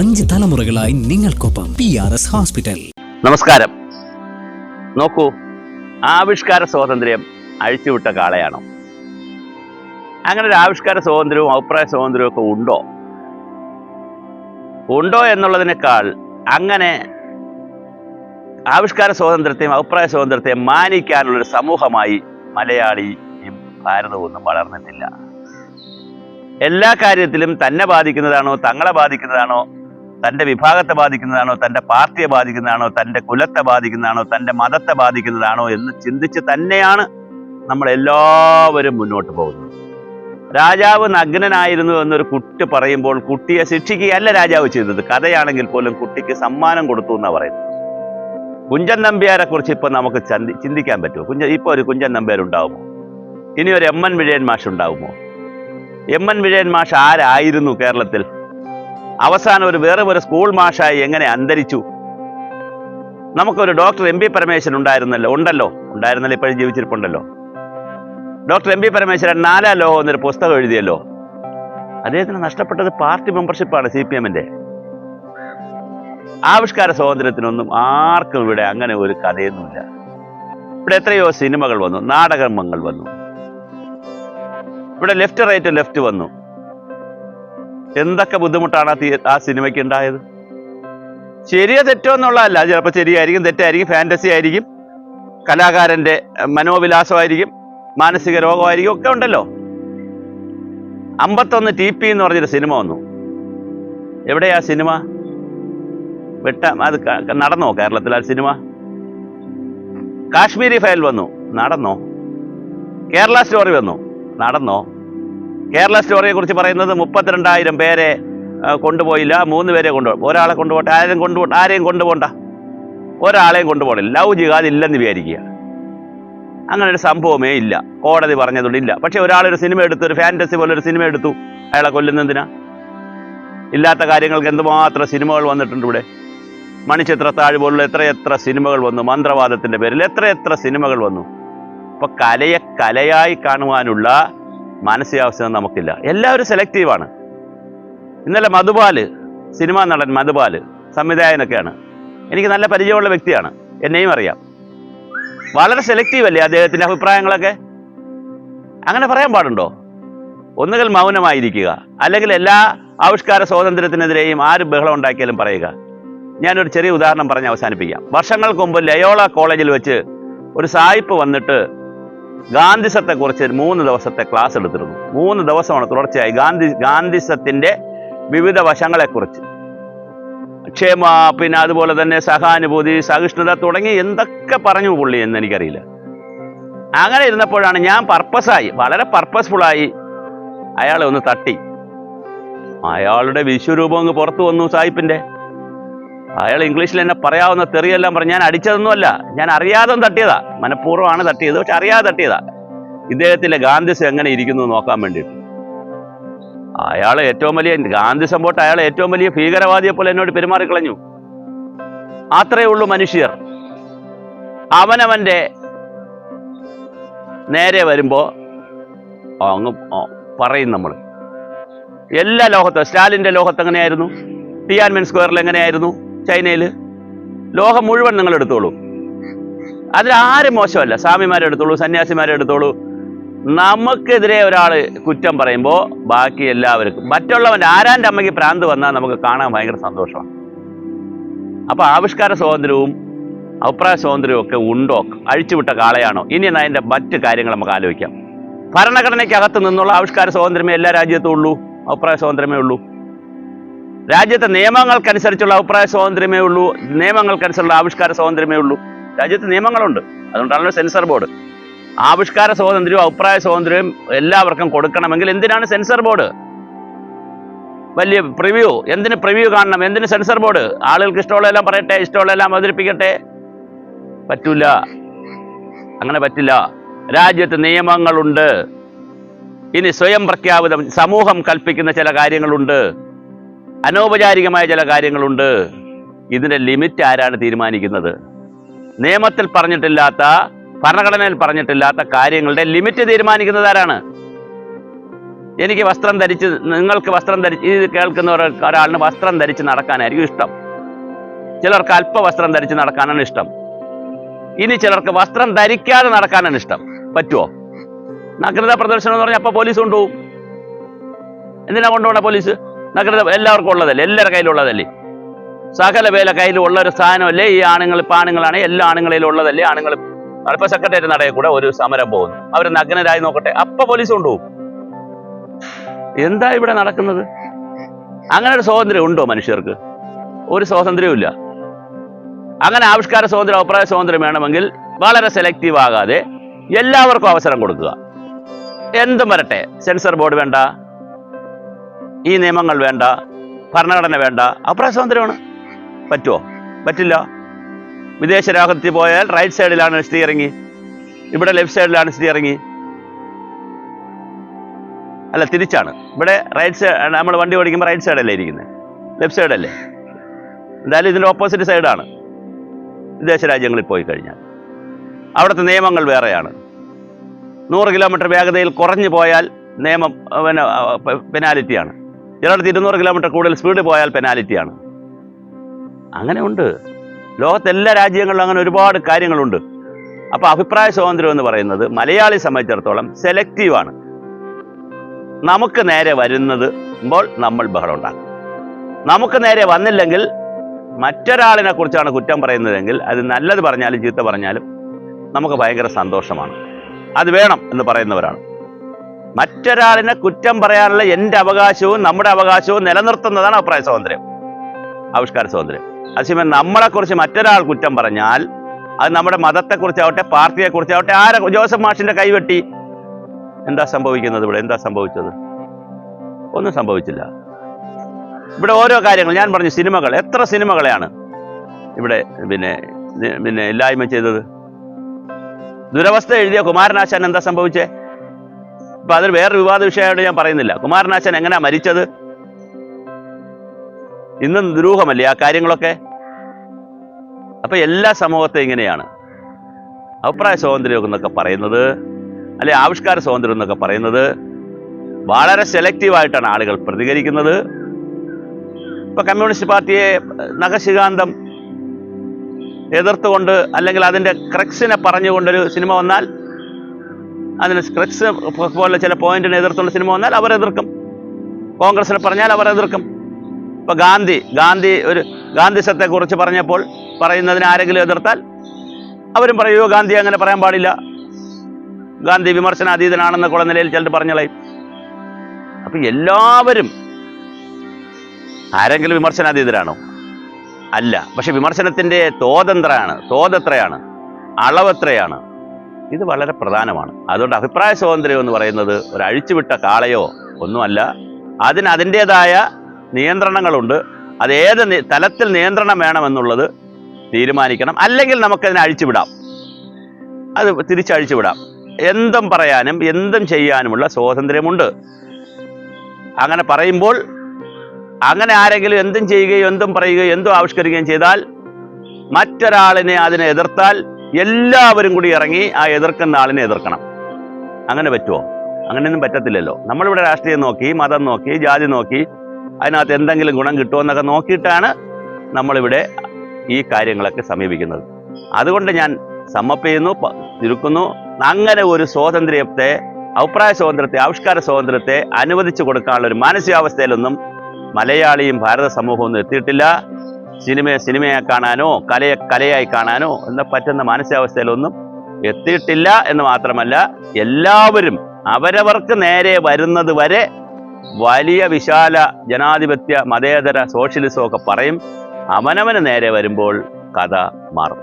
5 തലമുറകളായി നിങ്ങൾക്കൊപ്പം PRS hospital. നമസ്കാരം. നോക്കൂ, ആവിഷ്കാര സ്വാതന്ത്ര്യം അഴിച്ചുവിട്ട കാളയാണോ? അങ്ങനെ ഒരു ആവിഷ്കാര സ്വാതന്ത്ര്യവും അഭിപ്രായ സ്വാതന്ത്ര്യവും ഒക്കെ ഉണ്ടോ എന്നുള്ളതിനേക്കാൾ അങ്ങനെ ആവിഷ്കാര സ്വാതന്ത്ര്യത്തെയും അഭിപ്രായ സ്വാതന്ത്ര്യത്തെയും മാനിക്കാനുള്ളൊരു സമൂഹമായി മലയാളിയും ഭാരതവും ഒന്നും വളർന്നിട്ടില്ല. എല്ലാ കാര്യത്തിലും തന്നെ ബാധിക്കുന്നതാണോ, തങ്ങളെ ബാധിക്കുന്നതാണോ, തൻ്റെ വിഭാഗത്തെ ബാധിക്കുന്നതാണോ, തൻ്റെ പാർട്ടിയെ ബാധിക്കുന്നതാണോ, തൻ്റെ കുലത്തെ ബാധിക്കുന്നതാണോ, തൻ്റെ മതത്തെ ബാധിക്കുന്നതാണോ എന്ന് ചിന്തിച്ച് തന്നെയാണ് നമ്മളെല്ലാവരും മുന്നോട്ട് പോകുന്നത്. രാജാവ് നഗ്നനായിരുന്നു എന്നൊരു കുട്ടി പറയുമ്പോൾ കുട്ടിയെ ശിക്ഷിക്കുകയല്ല രാജാവ് ചെയ്തത്. കഥയാണെങ്കിൽ പോലും കുട്ടിക്ക് സമ്മാനം കൊടുത്തു എന്നാണ് പറയുന്നത്. കുഞ്ചൻ നമ്പ്യാരെ കുറിച്ച് ഇപ്പോൾ നമുക്ക് ചിന്തിക്കാൻ പറ്റുമോ? ഇപ്പോൾ ഒരു കുഞ്ചൻ നമ്പ്യാർ ഉണ്ടാവുമോ? ഇനി ഒരു എം.എൻ. വിജയൻ മാഷ് ഉണ്ടാവുമോ? എം.എൻ. വിജയൻ മാഷ് ആരായിരുന്നു കേരളത്തിൽ? അവസാനം വേറെ ഒരു സ്കൂൾ മാഷായി എങ്ങനെ അന്തരിച്ചു? നമുക്കൊരു ഡോക്ടർ എം.പി. പരമേശ്വരൻ ഉണ്ടല്ലോ, ഇപ്പോഴും ജീവിച്ചിരിപ്പുണ്ടല്ലോ. Doctor MP. പരമേശ്വരൻ 4 ലോകം എന്നൊരു പുസ്തകം എഴുതിയല്ലോ. അദ്ദേഹത്തിന് നഷ്ടപ്പെട്ടത് പാർട്ടി മെമ്പർഷിപ്പാണ്, CPM-ന്റെ. ആവിഷ്കാര സ്വാതന്ത്ര്യത്തിനൊന്നും ആർക്കും ഇവിടെ അങ്ങനെ ഒരു കഥയൊന്നുമില്ല. ഇവിടെ എത്രയോ സിനിമകൾ വന്നു, നാടകങ്ങൾ വന്നു, ഇവിടെ ലെഫ്റ്റ് റൈറ്റ് വന്നു. എന്തൊക്കെ ബുദ്ധിമുട്ടാണ് ആ സിനിമയ്ക്ക് ഉണ്ടായത്? ശരിയോ തെറ്റോ എന്നുള്ളതല്ല, ചിലപ്പോൾ ശരിയായിരിക്കും, തെറ്റായിരിക്കും, ഫാൻറ്റസി ആയിരിക്കും, കലാകാരൻ്റെ മനോവിലാസമായിരിക്കും, മാനസിക രോഗമായിരിക്കും, ഒക്കെ ഉണ്ടല്ലോ. 51 TP എന്ന് പറഞ്ഞൊരു സിനിമ വന്നു. എവിടെയാ സിനിമ? അത് നടന്നോ കേരളത്തിൽ? ആ സിനിമ കാശ്മീരി ഫയൽ വന്നു, നടന്നോ? കേരള സ്റ്റോറി വന്നു, നടന്നോ? കേരള സ്റ്റോറിയെ കുറിച്ച് പറയുന്നത് 32,000 പേരെ കൊണ്ടുപോയില്ല, 3 പേരെ കൊണ്ടുപോയി. ഒരാളെ കൊണ്ടുപോട്ടെ, ആരെയും കൊണ്ടുപോകണ്ട, ഒരാളെയും കൊണ്ടുപോകണില്ല. ലവ് ജിഹാദ് ഇല്ലെന്ന് വിചാരിക്കുക. അങ്ങനെ ഒരു സംഭവമേ ഇല്ല, കോടതി പറഞ്ഞതുകൊണ്ട് ഇല്ല. പക്ഷെ ഒരാളൊരു സിനിമ എടുത്തു, ഒരു ഫാൻറ്റസി പോലെ ഒരു സിനിമ എടുത്തു, അയാളെ കൊല്ലുന്നതിനാ? ഇല്ലാത്ത കാര്യങ്ങൾക്ക് എന്തുമാത്രം സിനിമകൾ വന്നിട്ടുണ്ട് ഇവിടെ. മണിച്ചിത്രത്താഴ് പോലുള്ള എത്രയെത്ര സിനിമകൾ വന്നു, മന്ത്രവാദത്തിൻ്റെ പേരിൽ എത്രയെത്ര സിനിമകൾ വന്നു. അപ്പോൾ കലയെ കലയായി കാണുവാനുള്ള മാനസികാവസ്ഥ നമുക്കില്ല. എല്ലാവരും സെലക്റ്റീവാണ്. ഇന്നലെ മധുപാല്, സിനിമാ നടൻ മധുപാല്, സംവിധായകനൊക്കെയാണ്, എനിക്ക് നല്ല പരിചയമുള്ള വ്യക്തിയാണ്, എന്നെയും അറിയാം. വളരെ സെലക്റ്റീവ് അല്ലേ അദ്ദേഹത്തിൻ്റെ അഭിപ്രായങ്ങളൊക്കെ? അങ്ങനെ പറയാൻ പാടുണ്ടോ? ഒന്നുകിൽ മൗനമായിരിക്കുക, അല്ലെങ്കിൽ എല്ലാ ആവിഷ്കാര സ്വാതന്ത്ര്യത്തിനെതിരെയും ആര് ബഹളം ഉണ്ടാക്കിയാലും പറയുക. ഞാനൊരു ചെറിയ ഉദാഹരണം പറഞ്ഞ് അവസാനിപ്പിക്കാം. വർഷങ്ങൾക്ക് മുമ്പ് ലയോള കോളേജിൽ വെച്ച് ഒരു സായിപ്പ് വന്നിട്ട് ഗാന്ധിസത്തെക്കുറിച്ച് 3 ദിവസത്തെ ക്ലാസ് എടുത്തിരുന്നു. 3 ദിവസമാണ് തുടർച്ചയായി ഗാന്ധിസത്തിൻ്റെ വിവിധ വശങ്ങളെക്കുറിച്ച്, ക്ഷേമ, പിന്നെ അതുപോലെ തന്നെ സഹാനുഭൂതി, സഹിഷ്ണുത തുടങ്ങി എന്തൊക്കെ പറഞ്ഞു പുള്ളി എന്ന് എനിക്കറിയില്ല. അങ്ങനെ ഇരുന്നപ്പോഴാണ് ഞാൻ വളരെ പർപ്പസ്ഫുള്ളായി അയാളെ ഒന്ന് തട്ടി. അയാളുടെ വിശ്വരൂപം അങ്ങ് പുറത്തു വന്നു സായിപ്പിൻ്റെ. അയാൾ ഇംഗ്ലീഷിൽ എന്നെ പറയാവുന്ന തെറിയെല്ലാം പറഞ്ഞു. ഞാൻ അടിച്ചതൊന്നുമല്ല, ഞാൻ അറിയാതെ തട്ടിയതാ, മനഃപൂർവ്വമാണ് തട്ടിയത്, പക്ഷെ അറിയാതെ തട്ടിയതാ. ഇദ്ദേഹത്തിലെ ഗാന്ധിസം എങ്ങനെ ഇരിക്കുന്നു നോക്കാൻ വേണ്ടിയിട്ട്. അയാൾ ഏറ്റവും വലിയ ഗാന്ധിസം പോട്ട് അയാൾ ഏറ്റവും വലിയ ഭീകരവാദിയെ പോലെ എന്നോട് പെരുമാറിക്കളഞ്ഞു. അത്രയേ ഉള്ളൂ മനുഷ്യർ. അവനവൻ്റെ നേരെ വരുമ്പോൾ അങ്ങ് പറയും. നമ്മൾ എല്ലാ ലോകത്തും, സ്റ്റാലിൻ്റെ ലോകത്ത് എങ്ങനെയായിരുന്നു, ടിയാൻമെൻ സ്ക്വയറിൽ എങ്ങനെയായിരുന്നു, ചൈനയിൽ, ലോകം മുഴുവൻ നിങ്ങൾ എടുത്തോളൂ. അതിലാരും മോശമല്ല. സ്വാമിമാരെ എടുത്തോളൂ, സന്യാസിമാരെ എടുത്തോളൂ. നമുക്കെതിരെ ഒരാൾ കുറ്റം പറയുമ്പോൾ ബാക്കി എല്ലാവർക്കും, മറ്റുള്ളവൻ്റെ ആരാൻ്റെ അമ്മയ്ക്ക് ഭ്രാന്ത് വന്നാൽ നമുക്ക് കാണാൻ ഭയങ്കര സന്തോഷമാണ്. അപ്പോൾ ആവിഷ്കാര സ്വാതന്ത്ര്യവും അഭിപ്രായ സ്വാതന്ത്ര്യവും ഒക്കെ ഉണ്ടോ? അഴിച്ചുവിട്ട കാളയാണോ? ഇനി അതിൻ്റെ മറ്റ് കാര്യങ്ങൾ നമുക്ക് ആലോചിക്കാം. ഭരണഘടനയ്ക്കകത്ത് നിന്നുള്ള ആവിഷ്കാര സ്വാതന്ത്ര്യമേ എല്ലാ രാജ്യത്തും ഉള്ളൂ, അഭിപ്രായ സ്വാതന്ത്ര്യമേ ഉള്ളൂ. രാജ്യത്തെ നിയമങ്ങൾക്കനുസരിച്ചുള്ള അഭിപ്രായ സ്വാതന്ത്ര്യമേ ഉള്ളൂ, നിയമങ്ങൾക്കനുസരിച്ചുള്ള ആവിഷ്കാര സ്വാതന്ത്ര്യമേ ഉള്ളൂ. രാജ്യത്ത് നിയമങ്ങളുണ്ട്, അതുകൊണ്ടാണല്ലോ സെൻസർ ബോർഡ്. ആവിഷ്കാര സ്വാതന്ത്ര്യവും അഭിപ്രായ സ്വാതന്ത്ര്യവും എല്ലാവർക്കും കൊടുക്കണമെങ്കിൽ എന്തിനാണ് സെൻസർ ബോർഡ്? വലിയ പ്രിവ്യൂ, എന്തിന് പ്രിവ്യൂ കാണണം? എന്തിന് സെൻസർ ബോർഡ്? ആളുകൾക്ക് ഇഷ്ടമുള്ളതെല്ലാം പറയട്ടെ, ഇഷ്ടമുള്ളതെല്ലാം അവതരിപ്പിക്കട്ടെ? പറ്റൂല, അങ്ങനെ പറ്റില്ല. രാജ്യത്ത് നിയമങ്ങളുണ്ട്. ഇനി സ്വയം പ്രഖ്യാപിതം സമൂഹം കൽപ്പിക്കുന്ന ചില കാര്യങ്ങളുണ്ട്, അനൗപചാരികമായ ചില കാര്യങ്ങളുണ്ട്. ഇതിൻ്റെ ലിമിറ്റ് ആരാണ് തീരുമാനിക്കുന്നത്? നിയമത്തിൽ പറഞ്ഞിട്ടില്ലാത്ത, ഭരണഘടനയിൽ പറഞ്ഞിട്ടില്ലാത്ത കാര്യങ്ങളുടെ ലിമിറ്റ് തീരുമാനിക്കുന്നത് ആരാണ്? എനിക്ക് വസ്ത്രം ധരിച്ച്, നിങ്ങൾക്ക് വസ്ത്രം ധരിച്ച്, ഇത് കേൾക്കുന്ന ഒരാളിന് വസ്ത്രം ധരിച്ച് നടക്കാനായിരിക്കും ഇഷ്ടം. ചിലർക്ക് അല്പവസ്ത്രം ധരിച്ച് നടക്കാനാണ് ഇഷ്ടം. ഇനി ചിലർക്ക് വസ്ത്രം ധരിക്കാതെ നടക്കാനാണ് ഇഷ്ടം. പറ്റുമോ? നഗ്നത പ്രദർശനം എന്ന് പറഞ്ഞാൽ അപ്പോൾ പോലീസ് കൊണ്ടുപോകും. എന്തിനാ കൊണ്ടുപോകണ പോലീസ്? നഗ്നത എല്ലാവർക്കും ഉള്ളതല്ലേ, എല്ലാവരുടെ കയ്യിലുള്ളതല്ലേ, സകല വേല കയ്യിലുള്ള ഒരു സാധനമല്ലേ ഈ ആണുങ്ങൾ. ഇപ്പം ആണുങ്ങളാണ്, എല്ലാ ആണുങ്ങളിലും ഉള്ളതല്ലേ. ആണുങ്ങൾ ഇപ്പൊ സെക്രട്ടേറിയറ്റ് നടയിൽ കൂടെ ഒരു സമരം പോകുന്നു, അവർ നഗ്നരായി നോക്കട്ടെ, അപ്പൊ പോലീസ് കൊണ്ടുപോകും. എന്താ ഇവിടെ നടക്കുന്നത്? അങ്ങനെ ഒരു സ്വാതന്ത്ര്യം ഉണ്ടോ മനുഷ്യർക്ക്? ഒരു സ്വാതന്ത്ര്യവും ഇല്ല. അങ്ങനെ ആവിഷ്കാര സ്വാതന്ത്ര്യം, അഭിപ്രായ സ്വാതന്ത്ര്യം വേണമെങ്കിൽ വളരെ സെലക്റ്റീവ് ആകാതെ എല്ലാവർക്കും അവസരം കൊടുക്കുക. എന്തും വരട്ടെ, സെൻസർ ബോർഡ് വേണ്ട, ഈ നിയമങ്ങൾ വേണ്ട, ഭരണഘടന വേണ്ട, അഭിപ്രായ സ്വാതന്ത്ര്യമാണ്. പറ്റുമോ? പറ്റില്ല. വിദേശ രാജ്യത്തിൽ പോയാൽ റൈറ്റ് സൈഡിലാണ് സ്റ്റിയറിംഗ്, ഇവിടെ ലെഫ്റ്റ് സൈഡിലാണ് സ്റ്റിയറിംഗ്. അല്ല, തിരിച്ചാണ്. ഇവിടെ റൈറ്റ് സൈഡ്, നമ്മൾ വണ്ടി ഓടിക്കുമ്പോൾ റൈറ്റ് സൈഡല്ലേ ഇരിക്കുന്നത്, ലെഫ്റ്റ് സൈഡല്ലേ. എന്തായാലും ഇതിൻ്റെ ഓപ്പോസിറ്റ് സൈഡാണ് വിദേശ രാജ്യങ്ങളിൽ പോയി കഴിഞ്ഞാൽ. അവിടുത്തെ നിയമങ്ങൾ വേറെയാണ്. 100 കിലോമീറ്റർ വേഗതയിൽ കുറഞ്ഞു പോയാൽ നിയമം പെനാലിറ്റിയാണ്. ചിലയിടത്ത് 200 കിലോമീറ്റർ കൂടുതൽ സ്പീഡ് പോയാൽ പെനാലിറ്റിയാണ്. അങ്ങനെ ഉണ്ട്. ലോകത്തെ എല്ലാ രാജ്യങ്ങളിലും അങ്ങനെ ഒരുപാട് കാര്യങ്ങളുണ്ട്. അപ്പോൾ അഭിപ്രായ സ്വാതന്ത്ര്യം എന്ന് പറയുന്നത് മലയാളി സംബന്ധിച്ചിടത്തോളം സെലക്റ്റീവാണ്. നമുക്ക് നേരെ വരുമ്പോൾ നമ്മൾ ബഹളം ഉണ്ടാക്കും. നമുക്ക് നേരെ വന്നില്ലെങ്കിൽ മറ്റൊരാളിനെ കുറിച്ചാണ് കുറ്റം പറയുന്നതെങ്കിൽ അത് നല്ലത് പറഞ്ഞാലും ചീത്ത പറഞ്ഞാലും നമുക്ക് ഭയങ്കര സന്തോഷമാണ്. അത് വേണം എന്ന് പറയുന്നവരാണ്. മറ്റൊരാളിനെ കുറ്റം പറയാനുള്ള എൻ്റെ അവകാശവും നമ്മുടെ അവകാശവും നിലനിർത്തുന്നതാണ് അഭിപ്രായ സ്വാതന്ത്ര്യം, ആവിഷ്കാര സ്വാതന്ത്ര്യം. അതേസമയം നമ്മളെക്കുറിച്ച് മറ്റൊരാൾ കുറ്റം പറഞ്ഞാൽ അത് നമ്മുടെ മതത്തെക്കുറിച്ചാവട്ടെ, പാർട്ടിയെക്കുറിച്ചാവട്ടെ, ജോസഫ് മാഷിന്റെ കൈവെട്ടി, എന്താ സംഭവിക്കുന്നത്? ഇവിടെ എന്താ സംഭവിച്ചത്? ഒന്നും സംഭവിച്ചില്ല. ഇവിടെ ഓരോ കാര്യങ്ങൾ ഞാൻ പറഞ്ഞു. സിനിമകൾ, എത്ര സിനിമകളെയാണ് ഇവിടെ പിന്നെ ഇല്ലായ്മ ചെയ്തത്? ദുരവസ്ഥ എഴുതിയ കുമാരനാശാൻ എന്താ സംഭവിച്ചേ? ഇപ്പൊ അതൊരു വേറെ വിവാദ വിഷയമായിട്ട് ഞാൻ പറയുന്നില്ല. കുമാരനാശാൻ എങ്ങനെയാ മരിച്ചത്? ഇന്നും ദുരൂഹമല്ലേ ആ കാര്യങ്ങളൊക്കെ? അപ്പൊ എല്ലാ സമൂഹത്തെയും ഇങ്ങനെയാണ്. അഭിപ്രായ സ്വാതന്ത്ര്യം എന്നൊക്കെ പറയുന്നത്, അല്ലെ ആവിഷ്കാര സ്വാതന്ത്ര്യം എന്നൊക്കെ പറയുന്നത് വളരെ സെലക്റ്റീവായിട്ടാണ് ആളുകൾ പ്രതികരിക്കുന്നത്. ഇപ്പൊ കമ്മ്യൂണിസ്റ്റ് പാർട്ടിയെ നഖശികാന്തം എതിർത്തുകൊണ്ട്, അല്ലെങ്കിൽ അതിൻ്റെ ക്രക്സിനെ പറഞ്ഞുകൊണ്ടൊരു സിനിമ വന്നാൽ, അതിന് ക്രക്സ് പോലെ ചില പോയിന്റിനെ എതിർത്തുള്ള സിനിമ വന്നാൽ അവർ എതിർക്കും. കോൺഗ്രസിനെ പറഞ്ഞാൽ അവർ എതിർക്കും. ഇപ്പൊ ഗാന്ധിസത്തെ കുറിച്ച് പറഞ്ഞപ്പോൾ പറയുന്നതിന് ആരെങ്കിലും എതിർത്താൽ അവരും പറയുമോ ഗാന്ധി അങ്ങനെ പറയാൻ പാടില്ല, ഗാന്ധി വിമർശനാതീതനാണെന്നൊക്കെയുള്ള നിലയിൽ ചിലർ പറഞ്ഞളയും. അപ്പൊ എല്ലാവരും, ആരെങ്കിലും വിമർശനാതീതരാണോ? അല്ല. പക്ഷെ വിമർശനത്തിന്റെ തോതെത്രയാണ്, അളവെത്രയാണ്, ഇത് വളരെ പ്രധാനമാണ്. അതുകൊണ്ട് അഭിപ്രായ സ്വാതന്ത്ര്യം എന്ന് പറയുന്നത് ഒരു അഴിച്ചുവിട്ട കാളയോ ഒന്നുമല്ല. അതിൻ്റെതായ നിയന്ത്രണങ്ങളുണ്ട്. അത് ഏത് തലത്തിൽ നിയന്ത്രണം വേണമെന്നുള്ളത് തീരുമാനിക്കണം. അല്ലെങ്കിൽ നമുക്കതിനെ അഴിച്ചുവിടാം, അത് തിരിച്ചഴിച്ചുവിടാം. എന്തും പറയാനും എന്തും ചെയ്യാനുമുള്ള സ്വാതന്ത്ര്യമുണ്ട്. അങ്ങനെ പറയുമ്പോൾ, അങ്ങനെ ആരെങ്കിലും എന്തും ചെയ്യുകയോ എന്തും പറയുകയോ എന്തും ആവിഷ്കരിക്കുകയും ചെയ്താൽ, മറ്റൊരാളിനെ അതിനെ എതിർത്താൽ എല്ലാവരും കൂടി ഇറങ്ങി ആ എതിർക്കുന്ന ആളിനെ എതിർക്കണം. അങ്ങനെ പറ്റുമോ? അങ്ങനെയൊന്നും പറ്റത്തില്ലല്ലോ. നമ്മളിവിടെ രാഷ്ട്രീയം നോക്കി, മതം നോക്കി, ജാതി നോക്കി, അതിനകത്ത് എന്തെങ്കിലും ഗുണം കിട്ടുമോ എന്നൊക്കെ നോക്കിയിട്ടാണ് നമ്മളിവിടെ ഈ കാര്യങ്ങളൊക്കെ സമീപിക്കുന്നത്. അതുകൊണ്ട് ഞാൻ സമ്മപ്പ് ചെയ്യുന്നു, ചുരുക്കുന്നു. അങ്ങനെ ഒരു സ്വാതന്ത്ര്യത്തെ, അഭിപ്രായ സ്വാതന്ത്ര്യത്തെ, ആവിഷ്കാര സ്വാതന്ത്ര്യത്തെ അനുവദിച്ചു കൊടുക്കാനുള്ള ഒരു മാനസികാവസ്ഥയിലൊന്നും മലയാളിയും ഭാരത സമൂഹമൊന്നും എത്തിയിട്ടില്ല. സിനിമയെ കാണാനോ കലയായി കാണാനോ എന്ന് പറ്റുന്ന മാനസികാവസ്ഥയിലൊന്നും എത്തിയിട്ടില്ല എന്ന് മാത്രമല്ല, എല്ലാവരും അവരവർക്ക് നേരെ വരുന്നത് വരെ വലിയ വിശാല ജനാധിപത്യ മതേതര സോഷ്യലിസം ഒക്കെ പറയും. അവനവന് നേരെ വരുമ്പോൾ കഥ മാറും.